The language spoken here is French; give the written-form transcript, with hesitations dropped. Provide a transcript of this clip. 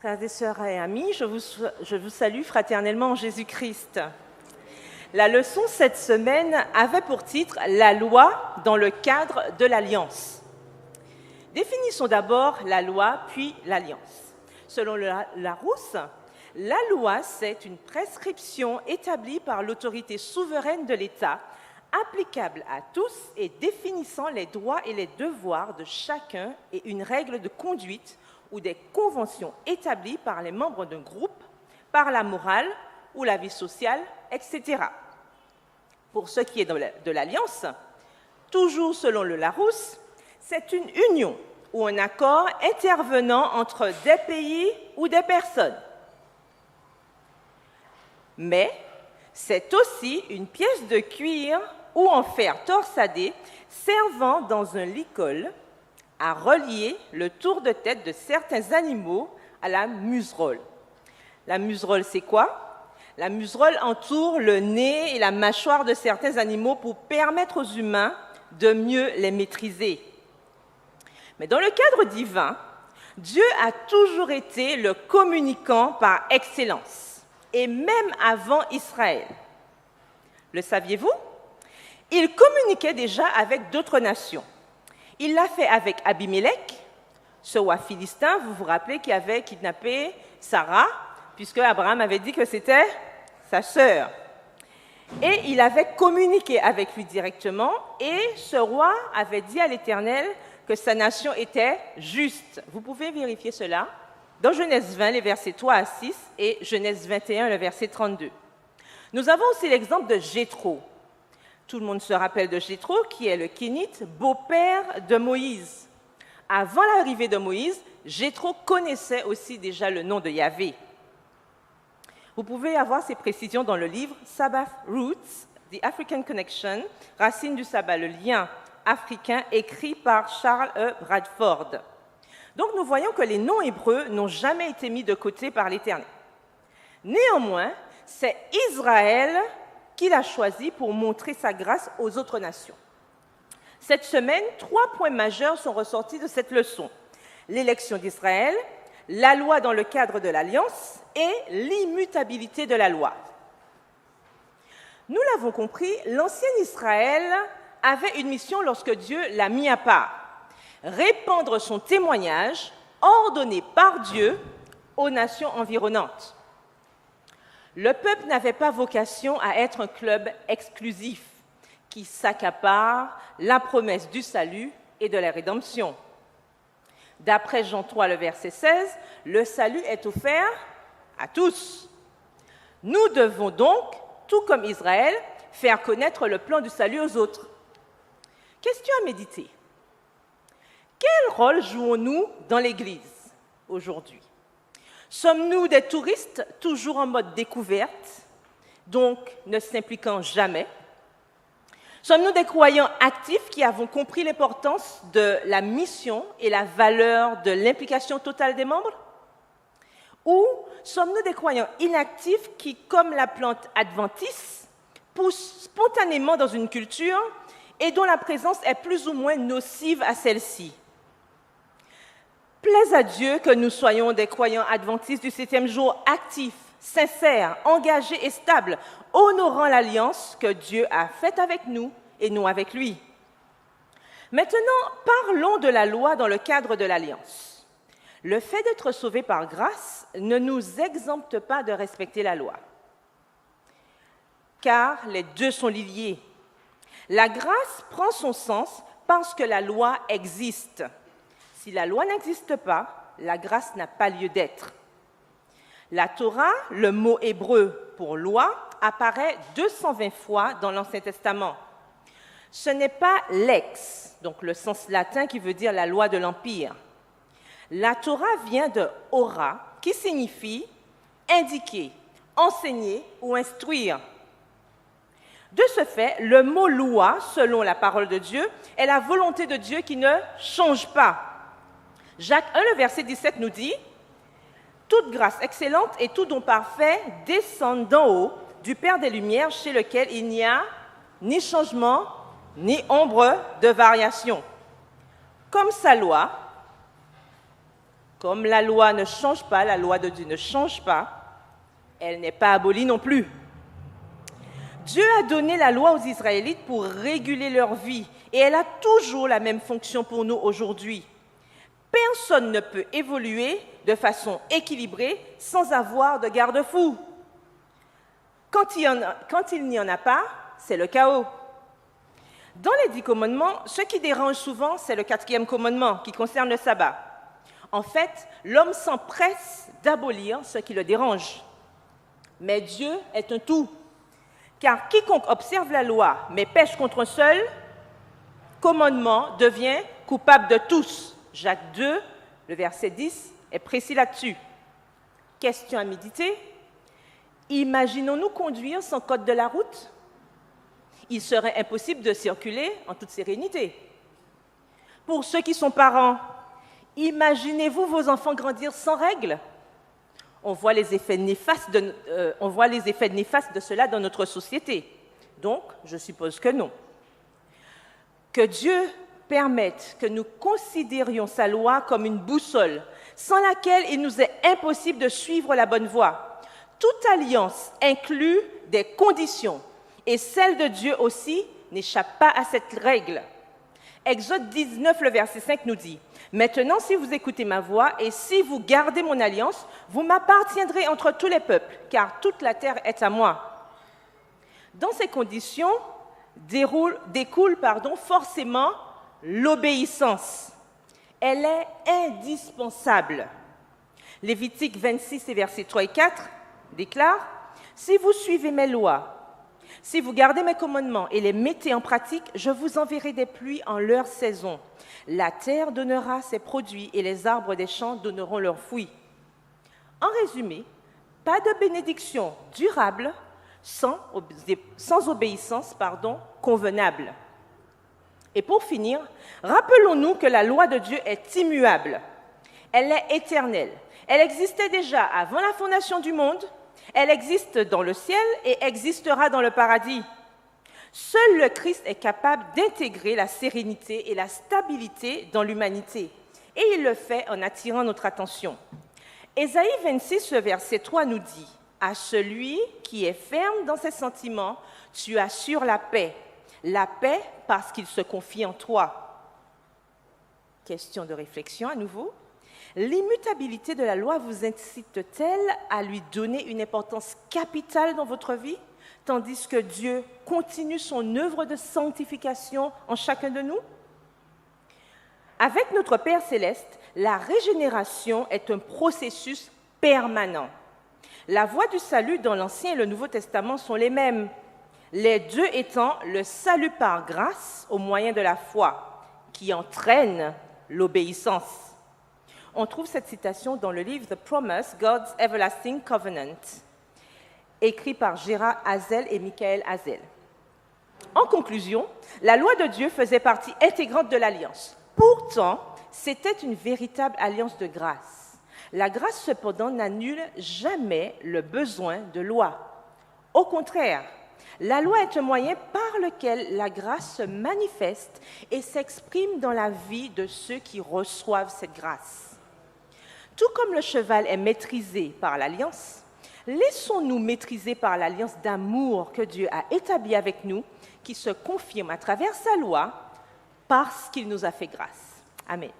Frères et sœurs et amis, je vous salue fraternellement en Jésus-Christ. La leçon cette semaine avait pour titre « La loi dans le cadre de l'Alliance ». Définissons d'abord la loi, puis l'Alliance. Selon Larousse, la loi, c'est une prescription établie par l'autorité souveraine de l'État, applicable à tous et définissant les droits et les devoirs de chacun et une règle de conduite ou des conventions établies par les membres d'un groupe, par la morale ou la vie sociale, etc. Pour ce qui est de l'alliance, toujours selon le Larousse, c'est une union ou un accord intervenant entre des pays ou des personnes. Mais c'est aussi une pièce de cuir ou en fer torsadé servant dans un licol à relier le tour de tête de certains animaux à la muserolle. La muserolle, c'est quoi? La muserolle entoure le nez et la mâchoire de certains animaux pour permettre aux humains de mieux les maîtriser. Mais dans le cadre divin, Dieu a toujours été le communicant par excellence, et même avant Israël. Le saviez-vous? Il communiquait déjà avec d'autres nations. Il l'a fait avec Abimélec, ce roi philistin, vous vous rappelez, qui avait kidnappé Sarah, puisque Abraham avait dit que c'était sa sœur. Et il avait communiqué avec lui directement, et ce roi avait dit à l'Éternel que sa nation était juste. Vous pouvez vérifier cela dans Genèse 20, les versets 3 à 6, et Genèse 21, le verset 32. Nous avons aussi l'exemple de Jéthro. Tout le monde se rappelle de Jéthro, qui est le Kénite, beau-père de Moïse. Avant l'arrivée de Moïse, Jéthro connaissait aussi déjà le nom de Yahvé. Vous pouvez avoir ces précisions dans le livre Sabbath Roots, The African Connection, Racines du sabbat, le lien africain, écrit par Charles E. Bradford. Donc nous voyons que les noms hébreux n'ont jamais été mis de côté par l'Éternel. Néanmoins, c'est Israël qu'il a choisi pour montrer sa grâce aux autres nations. Cette semaine, 3 points majeurs sont ressortis de cette leçon. L'élection d'Israël, la loi dans le cadre de l'Alliance et l'immutabilité de la loi. Nous l'avons compris, l'ancien Israël avait une mission lorsque Dieu l'a mis à part. Répandre son témoignage, ordonné par Dieu aux nations environnantes. Le peuple n'avait pas vocation à être un club exclusif qui s'accapare la promesse du salut et de la rédemption. D'après Jean 3, le verset 16, le salut est offert à tous. Nous devons donc, tout comme Israël, faire connaître le plan du salut aux autres. Question à méditer. Quel rôle jouons-nous dans l'Église aujourd'hui? Sommes-nous des touristes toujours en mode découverte, donc ne s'impliquant jamais? Sommes-nous des croyants actifs qui avons compris l'importance de la mission et la valeur de l'implication totale des membres? Ou sommes-nous des croyants inactifs qui, comme la plante adventice, poussent spontanément dans une culture et dont la présence est plus ou moins nocive à celle-ci? Plaise à Dieu que nous soyons des croyants adventistes du 7e jour actifs, sincères, engagés et stables, honorant l'alliance que Dieu a faite avec nous et nous avec lui. Maintenant, parlons de la loi dans le cadre de l'alliance. Le fait d'être sauvé par grâce ne nous exempte pas de respecter la loi, car les deux sont liés. La grâce prend son sens parce que la loi existe. Si la loi n'existe pas, la grâce n'a pas lieu d'être. La Torah, le mot hébreu pour loi, apparaît 220 fois dans l'Ancien Testament. Ce n'est pas lex, donc le sens latin qui veut dire la loi de l'Empire. La Torah vient de ora, qui signifie indiquer, enseigner ou instruire. De ce fait, le mot loi, selon la parole de Dieu, est la volonté de Dieu qui ne change pas. Jacques 1, le verset 17 nous dit « Toute grâce excellente et tout don parfait descendent d'en haut, du Père des Lumières, chez lequel il n'y a ni changement, ni ombre de variation. Comme sa loi, Comme la loi ne change pas, la loi de Dieu ne change pas, elle n'est pas abolie non plus. Dieu a donné la loi aux Israélites pour réguler leur vie et elle a toujours la même fonction pour nous aujourd'hui. Personne ne peut évoluer de façon équilibrée sans avoir de garde-fou. Quand il n'y en a pas, c'est le chaos. Dans les 10 commandements, ce qui dérange souvent, c'est le 4e commandement qui concerne le sabbat. En fait, l'homme s'empresse d'abolir ce qui le dérange. Mais Dieu est un tout. Car quiconque observe la loi mais pêche contre un seul commandement devient coupable de tous. Jacques 2, le verset 10, est précis là-dessus. Question à méditer. Imaginons-nous conduire sans code de la route? Il serait impossible de circuler en toute sérénité. Pour ceux qui sont parents, imaginez-vous vos enfants grandir sans règles? On voit les effets néfastes de cela dans notre société. Donc, je suppose que non. Que Dieu permette que nous considérions sa loi comme une boussole, sans laquelle il nous est impossible de suivre la bonne voie. Toute alliance inclut des conditions, et celle de Dieu aussi n'échappe pas à cette règle. Exode 19, le verset 5 nous dit « Maintenant, si vous écoutez ma voix et si vous gardez mon alliance, vous m'appartiendrez entre tous les peuples, car toute la terre est à moi. » Dans ces conditions découle forcément l'obéissance. Elle est indispensable. Lévitique 26, et versets 3 et 4 déclare « Si vous suivez mes lois, si vous gardez mes commandements et les mettez en pratique, je vous enverrai des pluies en leur saison. La terre donnera ses produits et les arbres des champs donneront leurs fruits. » En résumé, pas de bénédiction durable sans obéissance convenable. Et pour finir, rappelons-nous que la loi de Dieu est immuable. Elle est éternelle. Elle existait déjà avant la fondation du monde. Elle existe dans le ciel et existera dans le paradis. Seul le Christ est capable d'intégrer la sérénité et la stabilité dans l'humanité. Et il le fait en attirant notre attention. Ésaïe 26, verset 3 nous dit « À celui qui est ferme dans ses sentiments, tu assures la paix parce qu'il se confie en toi. » Question de réflexion à nouveau. L'immutabilité de la loi vous incite-t-elle à lui donner une importance capitale dans votre vie, tandis que Dieu continue son œuvre de sanctification en chacun de nous? Avec notre Père céleste, la régénération est un processus permanent. La voie du salut dans l'Ancien et le Nouveau Testament sont les mêmes, les deux étant le salut par grâce au moyen de la foi, qui entraîne l'obéissance. On trouve cette citation dans le livre « The Promise, God's Everlasting Covenant », écrit par Gérard Hazel et Michael Hazel. En conclusion, la loi de Dieu faisait partie intégrante de l'alliance. Pourtant, c'était une véritable alliance de grâce. La grâce, cependant, n'annule jamais le besoin de loi. Au contraire, la loi est un moyen par lequel la grâce se manifeste et s'exprime dans la vie de ceux qui reçoivent cette grâce. Tout comme le cheval est maîtrisé par l'alliance, laissons-nous maîtriser par l'alliance d'amour que Dieu a établie avec nous, qui se confirme à travers sa loi, parce qu'il nous a fait grâce. Amen.